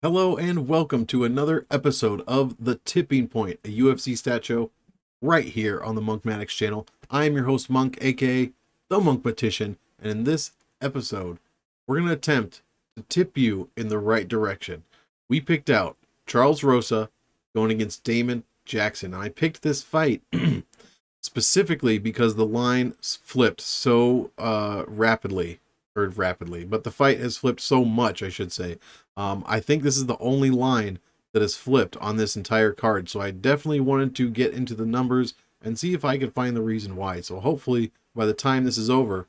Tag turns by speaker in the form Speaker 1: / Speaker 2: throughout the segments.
Speaker 1: Hello and welcome to another episode of The Tipping Point, a UFC stat show right here on the Monkmatics channel. I am your host Monk, aka The Monk Petition, and in this episode, we're going to attempt to tip you in the right direction. We picked out Charles Rosa going against Damon Jackson, and I picked this fight specifically because the line flipped so rapidly, but the fight has flipped so much, I should say. I think this is the only line that has flipped on this entire card, so I definitely wanted to get into the numbers and see if I could find the reason why. So hopefully, by the time this is over,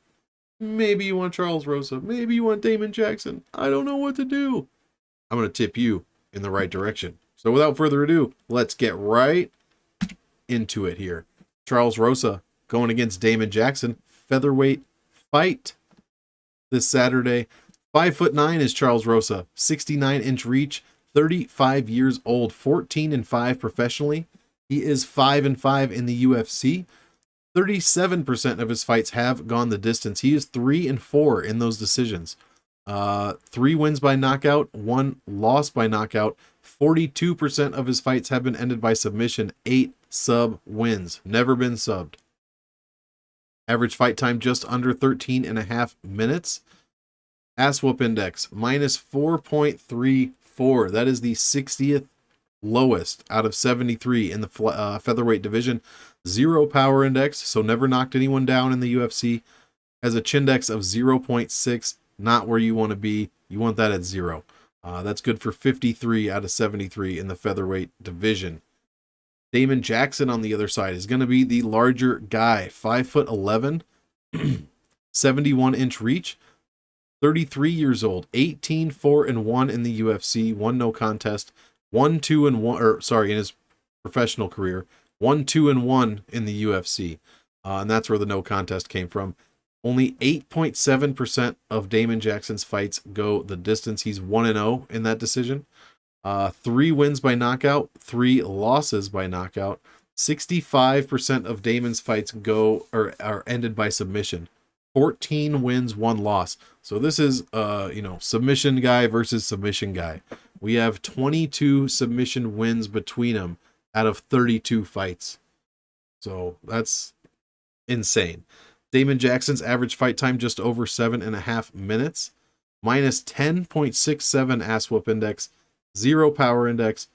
Speaker 1: maybe you want Charles Rosa, maybe you want Damon Jackson. I don't know what to do. I'm going to tip you in the right direction. So without further ado, let's get right into it here. Charles Rosa going against Damon Jackson, featherweight fight this Saturday. 5'9" is Charles Rosa, 69-inch reach, 35 years old, 14-5 professionally. He is 5-5 in the UFC. 37% of his fights have gone the distance. He is 3-4 in those decisions. 3 wins by knockout, 1 loss by knockout. 42% of his fights have been ended by submission. 8 sub wins. Never been subbed. Average fight time just under 13.5 minutes. Ass whoop index minus 4.34. That is the 60th lowest out of 73 in the featherweight division. 0 power index, so never knocked anyone down in the UFC. Has a chindex of 0.6, not where you want to be. You want that at 0. That's good for 53 out of 73 in the featherweight division. Damon Jackson on the other side is going to be the larger guy, 5'11", 71-inch reach. 33 years old, 18-4-1 in the UFC, 1 no contest, 1-2-1, in his professional career, 1-2-1 in the UFC. And that's where the no contest came from. Only 8.7% of Damon Jackson's fights go the distance. He's 1-0 in that decision. 3 wins by knockout, 3 losses by knockout. 65% of Damon's fights are ended by submission. 14 wins, 1 loss. So this is, submission guy versus submission guy. We have 22 submission wins between them out of 32 fights. So that's insane. Damon Jackson's average fight time just over 7.5 minutes. Minus 10.67 ass whoop index. 0 power index.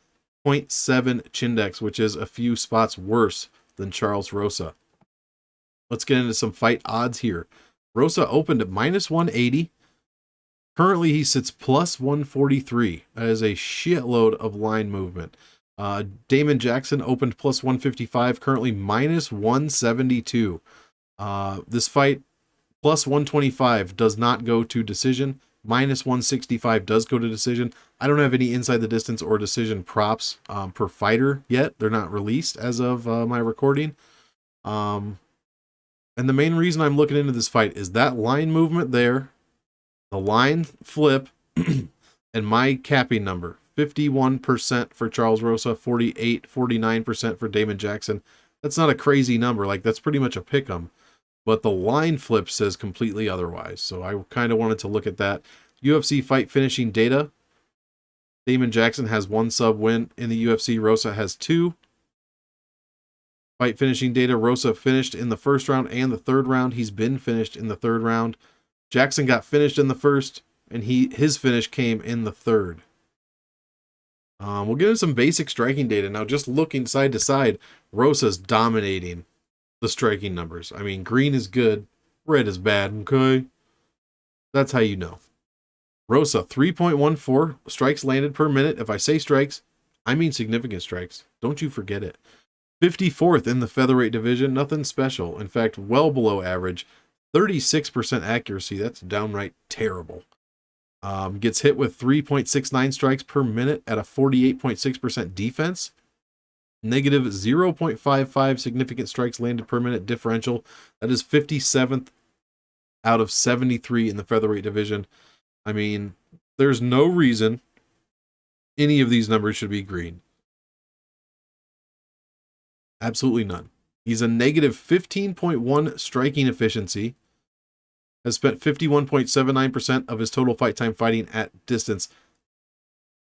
Speaker 1: 0.7 chindex, which is a few spots worse than Charles Rosa. Let's get into some fight odds here. Rosa opened at minus 180. Currently, he sits plus 143. That is a shitload of line movement. Damon Jackson opened plus 155. Currently, minus 172. This fight, plus 125, does not go to decision. Minus 165 does go to decision. I don't have any inside the distance or decision props per fighter yet. They're not released as of my recording. And the main reason I'm looking into this fight is that line movement there, the line flip, and my capping number. 51% for Charles Rosa, 49% for Damon Jackson. That's not a crazy number. Like, that's pretty much a pick 'em. But the line flip says completely otherwise. So I kind of wanted to look at that. UFC fight finishing data. Damon Jackson has 1 sub win in the UFC. Rosa has 2. Fight finishing data, Rosa finished in the first round and the third round. He's been finished in the third round. Jackson got finished in the first, and his finish came in the third. We'll get into some basic striking data. Now, just looking side to side, Rosa's dominating the striking numbers. I mean, green is good, red is bad, okay? That's how you know. Rosa, 3.14 strikes landed per minute. If I say strikes, I mean significant strikes. Don't you forget it. 54th in the featherweight division, nothing special. In fact, well below average. 36% accuracy, that's downright terrible. Gets hit with 3.69 strikes per minute at a 48.6% defense. Negative 0.55 significant strikes landed per minute differential. That is 57th out of 73 in the featherweight division. I mean, there's no reason any of these numbers should be green. Absolutely none. He's a negative 15.1 striking efficiency. Has spent 51.79% of his total fight time fighting at distance.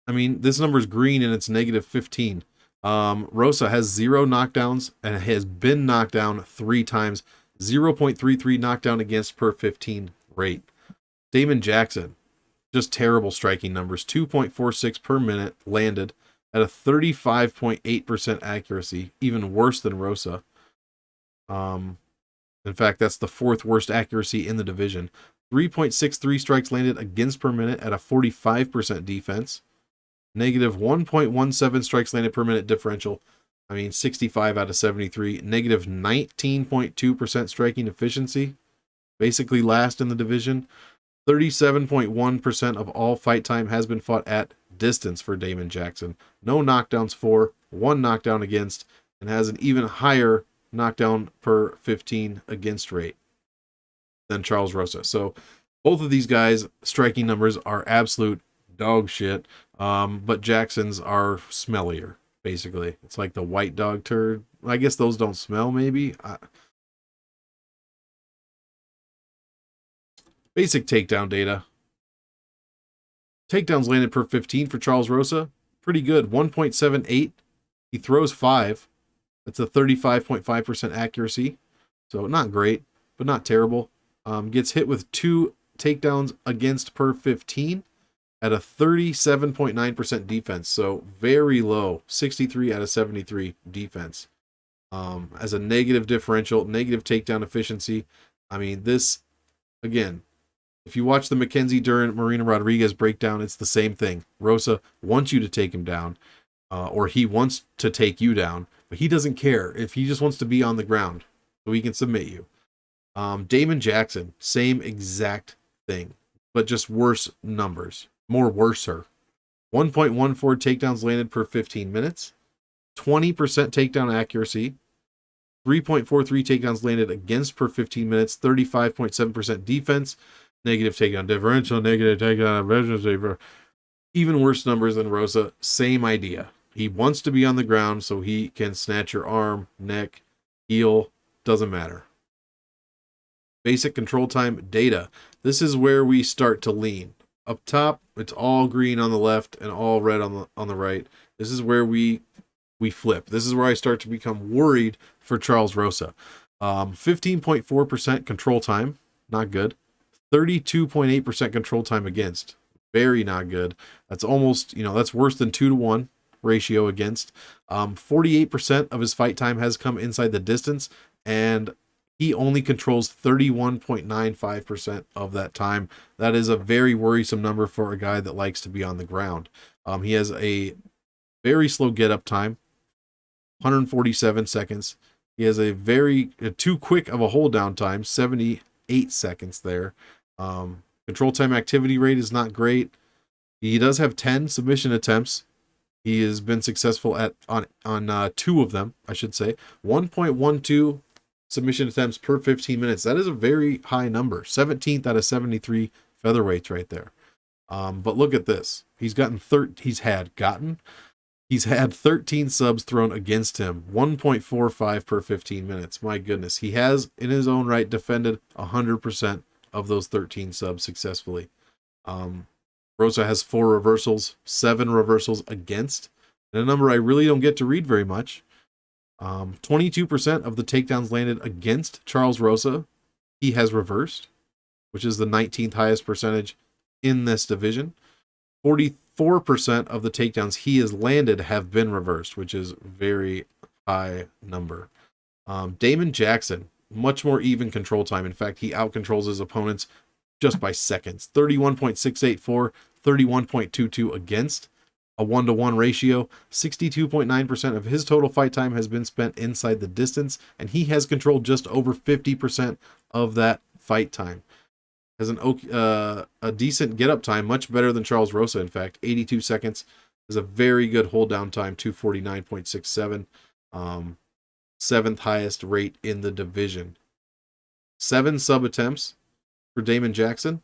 Speaker 1: I mean, this number is green and it's negative 15. Rosa has 0 knockdowns and has been knocked down 3 times. 0.33 knockdown against per 15 rate. Damon Jackson, just terrible striking numbers. 2.46 per minute landed at a 35.8% accuracy, even worse than Rosa. In fact, that's the 4th worst accuracy in the division. 3.63 strikes landed against per minute at a 45% defense. Negative 1.17 strikes landed per minute differential. I mean, 65 out of 73. Negative 19.2% striking efficiency. Basically last in the division. 37.1% of all fight time has been fought at distance for Damon Jackson. No knockdowns for, 1 knockdown against, and has an even higher knockdown per 15 against rate than Charles Rosa. So both of these guys' striking numbers are absolute dog shit, but Jackson's are smellier, basically. It's like the white dog turd. I guess those don't smell, maybe. Basic takedown data. Takedowns landed per 15 for Charles Rosa. Pretty good. 1.78. He throws 5. That's a 35.5% accuracy. So not great, but not terrible. Gets hit with 2 takedowns against per 15 at a 37.9% defense. So very low. 63 out of 73 defense. As a negative differential, negative takedown efficiency. I mean, this, again, if you watch the Mackenzie Dern, Marina Rodriguez breakdown, it's the same thing. Rosa wants you to take him down, or he wants to take you down, but he doesn't care if he just wants to be on the ground so he can submit you. Damon Jackson, same exact thing, but just worse numbers, more worser. 1.14 takedowns landed per 15 minutes, 20% takedown accuracy, 3.43 takedowns landed against per 15 minutes, 35.7% defense, negative takedown differential, negative takedown efficiency. Even worse numbers than Rosa. Same idea. He wants to be on the ground so he can snatch your arm, neck, heel, doesn't matter. Basic control time data. This is where we start to lean. Up top, it's all green on the left and all red on the right. This is where we flip. This is where I start to become worried for Charles Rosa. 15.4% control time, not good. 32.8% control time against, very not good. That's almost, that's worse than 2-to-1 ratio against. 48% of his fight time has come inside the distance, and he only controls 31.95% of that time. That is a very worrisome number for a guy that likes to be on the ground. He has a very slow get-up time, 147 seconds. He has a too quick of a hold-down time, 78 seconds there. Control time activity rate is not great. He does have 10 submission attempts. He has been successful on 2 of them, I should say. 1.12 submission attempts per 15 minutes. That is a very high number. 17th out of 73 featherweights right there. But look at this. He's had 13 subs thrown against him. 1.45 per 15 minutes. My goodness. He has, in his own right, defended 100% of those 13 subs successfully. Rosa has 4 reversals, 7 reversals against, and a number I really don't get to read very much. 22% of the takedowns landed against Charles Rosa, he has reversed, which is the 19th highest percentage in this division. 44% of the takedowns he has landed have been reversed, which is very high number. Damon Jackson, much more even control time. In fact, he outcontrols his opponents just by seconds. 31.684, 31.22 against, a 1-to-1 ratio. 62.9% of his total fight time has been spent inside the distance, and he has controlled just over 50% of that fight time. Has a decent get-up time, much better than Charles Rosa, in fact. 82 seconds is a very good hold-down time, 249.67. 7th highest rate in the division. 7 sub attempts for Damon Jackson.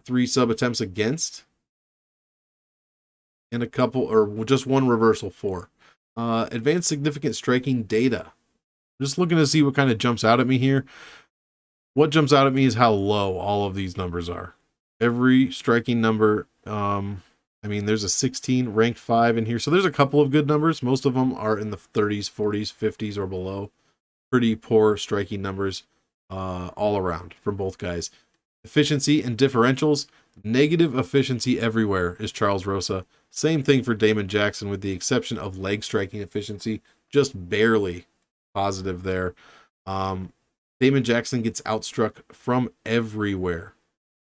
Speaker 1: 3 sub attempts against. And just 1 reversal for. Advanced significant striking data. Just looking to see what kind of jumps out at me here. What jumps out at me is how low all of these numbers are. Every striking number I mean, there's a 16, ranked 5 in here. So there's a couple of good numbers. Most of them are in the 30s, 40s, 50s, or below. Pretty poor striking numbers all around from both guys. Efficiency and differentials. Negative efficiency everywhere is Charles Rosa. Same thing for Damon Jackson, with the exception of leg striking efficiency. Just barely positive there. Damon Jackson gets outstruck from everywhere.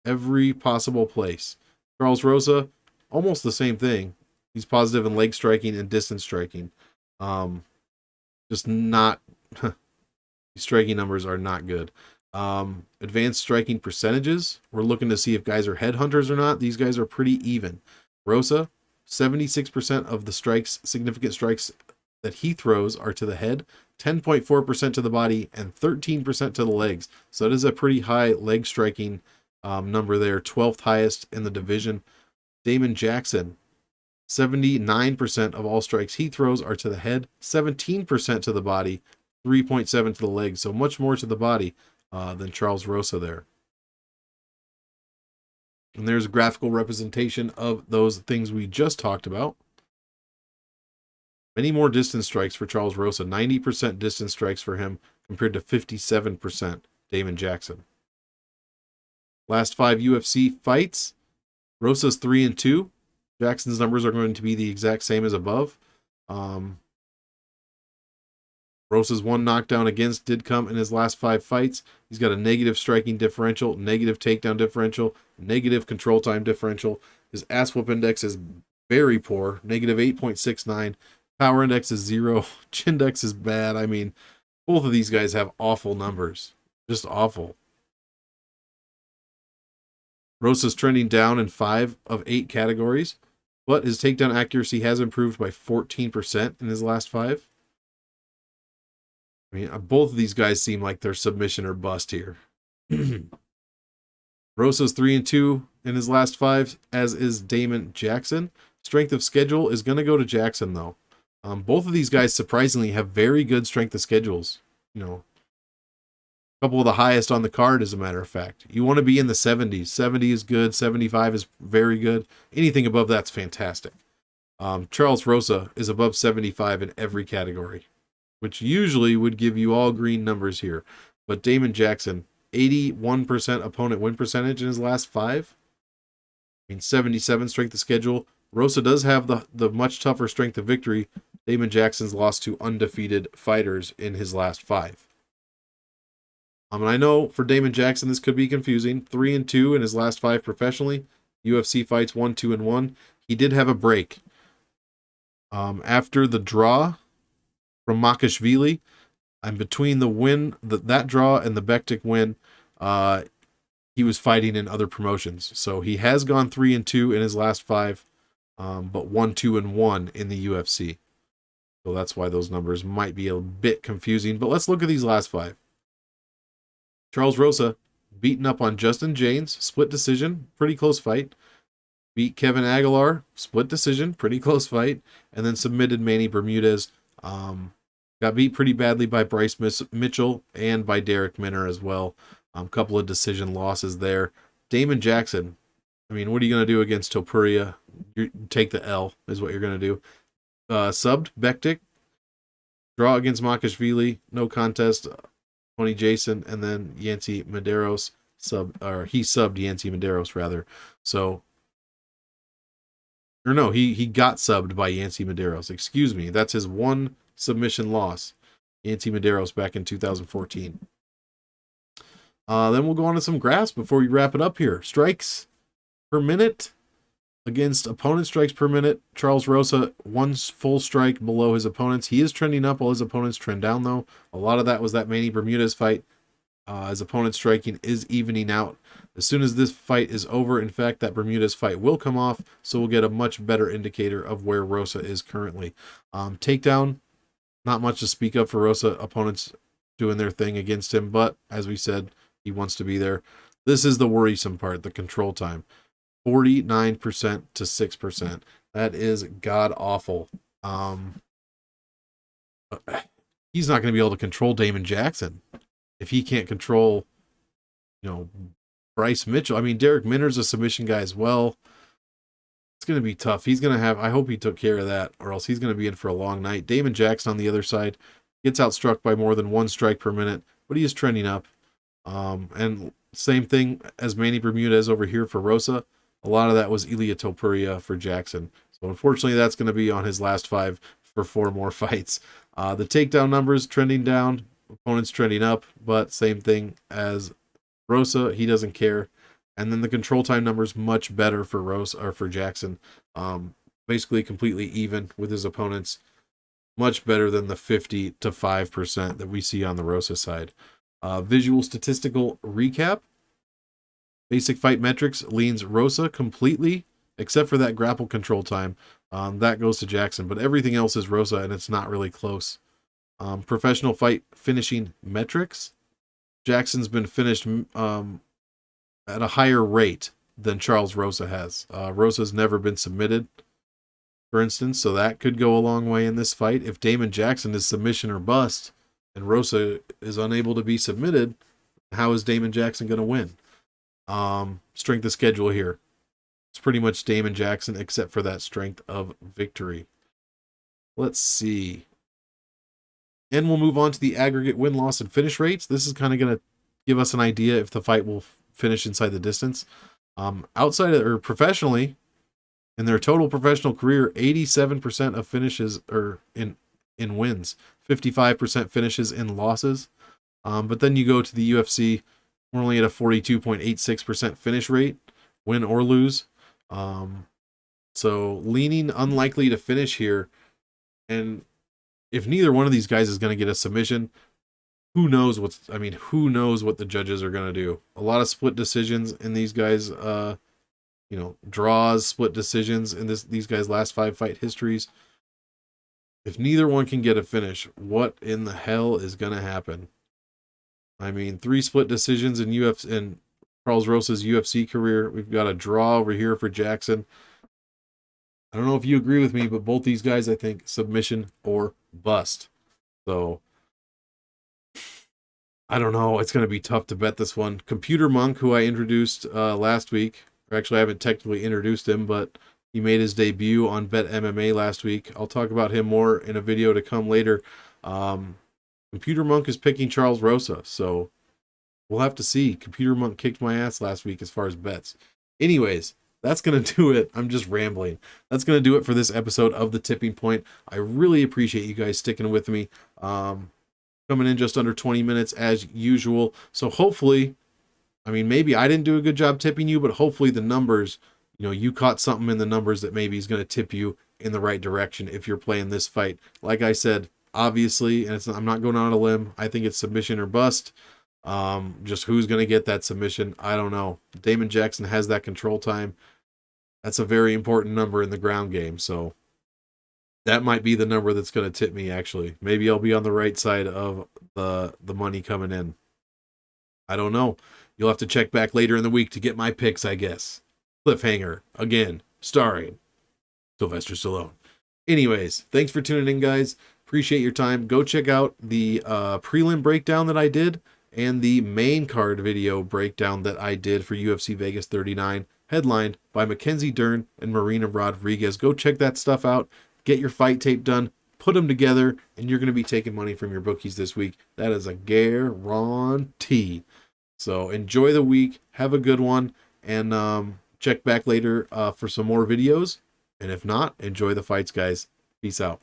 Speaker 1: Every possible place. Charles Rosa, almost the same thing. He's positive in leg striking and distance striking. Just not... striking numbers are not good. Advanced striking percentages. We're looking to see if guys are headhunters or not. These guys are pretty even. Rosa, 76% of the strikes, significant strikes that he throws are to the head, 10.4% to the body, and 13% to the legs. So that is a pretty high leg striking number there, 12th highest in the division. Damon Jackson, 79% of all strikes he throws are to the head, 17% to the body, 3.7 to the legs. So much more to the body than Charles Rosa there. And there's a graphical representation of those things we just talked about. Many more distance strikes for Charles Rosa, 90% distance strikes for him compared to 57% Damon Jackson. Last 5 UFC fights, Rosa's 3-2. Jackson's numbers are going to be the exact same as above. Rosa's one knockdown against did come in his last 5 fights. He's got a negative striking differential, negative takedown differential, negative control time differential. His ass whoop index is very poor, negative 8.69. Power index is 0. Chin index is bad. I mean, both of these guys have awful numbers. Just awful. Rosa's trending down in 5 of 8 categories, but his takedown accuracy has improved by 14% in his last 5. I mean, both of these guys seem like they're submission or bust here. Rosa's 3-2 in his last 5, as is Damon Jackson. Strength of schedule is going to go to Jackson, though. Both of these guys, surprisingly, have very good strength of schedules. You know, a couple of the highest on the card, as a matter of fact. You want to be in the 70s. 70 is good. 75 is very good. Anything above that's fantastic. Charles Rosa is above 75 in every category, which usually would give you all green numbers here. But Damon Jackson, 81% opponent win percentage in his last 5. I mean, 77 strength of schedule. Rosa does have the much tougher strength of victory. Damon Jackson's lost to undefeated fighters in his last 5. And I know for Damon Jackson this could be confusing. 3-2 in his last 5 professionally. UFC fights 1-2-1. He did have a break. After the draw from Makashvili, and between the win, that draw and the Bektik win, he was fighting in other promotions. So he has gone 3-2 in his last 5, but 1-2-1 in the UFC. So that's why those numbers might be a bit confusing. But let's look at these last 5. Charles Rosa beaten up on Justin James, split decision, pretty close fight. Beat Kevin Aguilar, split decision, pretty close fight. And then submitted Manny Bermudez. Got beat pretty badly by Bryce Mitchell and by Derek Minner as well. Couple of decision losses there. Damon Jackson, I mean, what are you going to do against Topuria? You take the L is what you're going to do. Subbed Bektik. Draw against Makashvili. No contest. Tony Jason. And then Yancy Medeiros. He subbed Yancy Medeiros, rather. So, or no, he got subbed by Yancy Medeiros. Excuse me. That's his one submission loss. Yancy Medeiros back in 2014. Then we'll go on to some graphs before we wrap it up here. Strikes per minute against opponent strikes per minute. Charles Rosa, 1 full strike below his opponents. He is trending up while his opponents trend down, though. A lot of that was that Manny Bermudez fight. His opponent striking is evening out. As soon as this fight is over, in fact, that Bermudez fight will come off, so we'll get a much better indicator of where Rosa is currently. Takedown, not much to speak of for Rosa. Opponents doing their thing against him, but as we said, he wants to be there. This is the worrisome part, the control time. 49% to 6%. That is god-awful. He's not going to be able to control Damon Jackson if he can't control, Bryce Mitchell. I mean, Derek Minner's a submission guy as well. going to be tough. He's going to have, I hope he took care of that, or else he's going to be in for a long night. Damon Jackson on the other side gets outstruck by more than 1 strike per minute, but he is trending up. And same thing as Manny Bermudez over here for Rosa. A lot of that was Ilia Topuria for Jackson. So unfortunately, that's going to be on his last 5 for 4 more fights. The takedown numbers trending down, opponents trending up, but same thing as Rosa. He doesn't care. And then the control time numbers much better for Rosa or for Jackson. Basically completely even with his opponents. Much better than the 50 to 5% that we see on the Rosa side. Visual statistical recap. Basic fight metrics leans Rosa completely, except for that grapple control time. That goes to Jackson, but everything else is Rosa, and it's not really close. Professional fight finishing metrics. Jackson's been finished at a higher rate than Charles Rosa has. Rosa's never been submitted, for instance, so that could go a long way in this fight. If Damon Jackson is submission or bust, and Rosa is unable to be submitted, how is Damon Jackson going to win? Strength of schedule here. It's pretty much Damon Jackson, except for that strength of victory. Let's see. And we'll move on to the aggregate win-loss and finish rates. This is kind of going to give us an idea if the fight will finish inside the distance. Outside of, or professionally, in their total professional career, 87% of finishes are in wins, 55% finishes in losses. But then you go to the UFC, we're only at a 42.86% finish rate, win or lose. So leaning unlikely to finish here. And if neither one of these guys is going to get a submission, who knows what the judges are going to do. A lot of split decisions in these guys, draws, split decisions in these guys' last 5 fight histories. If neither one can get a finish, what in the hell is going to happen? 3 split decisions in Charles Rosa's UFC career. We've got a draw over here for Jackson. I don't know if you agree with me, but both these guys, I think, submission or bust. So I don't know. It's going to be tough to bet this one. Computer Monk, who I introduced last week, or actually I haven't technically introduced him, but he made his debut on Bet MMA last week. I'll talk about him more in a video to come later. Computer Monk is picking Charles Rosa, so we'll have to see. Computer Monk kicked my ass last week as far as bets. Anyways, that's going to do it. I'm just rambling. That's going to do it for this episode of The Tipping Point. I really appreciate you guys sticking with me. Coming in just under 20 minutes as usual. So hopefully, maybe I didn't do a good job tipping you, but hopefully the numbers, you caught something in the numbers that maybe is going to tip you in the right direction if you're playing this fight. Like I said, obviously, and I'm not going on a limb, I think it's submission or bust. Just who's going to get that submission, I don't know. Damon Jackson has that control time. That's a very important number in the ground game, so that might be the number that's going to tip me, actually. Maybe I'll be on the right side of the money coming in. I don't know. You'll have to check back later in the week to get my picks, I guess. Cliffhanger, again, starring Sylvester Stallone. Anyways, thanks for tuning in, guys. Appreciate your time. Go check out the prelim breakdown that I did and the main card video breakdown that I did for UFC Vegas 39, headlined by Mackenzie Dern and Marina Rodriguez. Go check that stuff out. Get your fight tape done, put them together, and you're going to be taking money from your bookies this week. That is a guarantee. So enjoy the week, have a good one, and check back later for some more videos. And if not, enjoy the fights, guys. Peace out.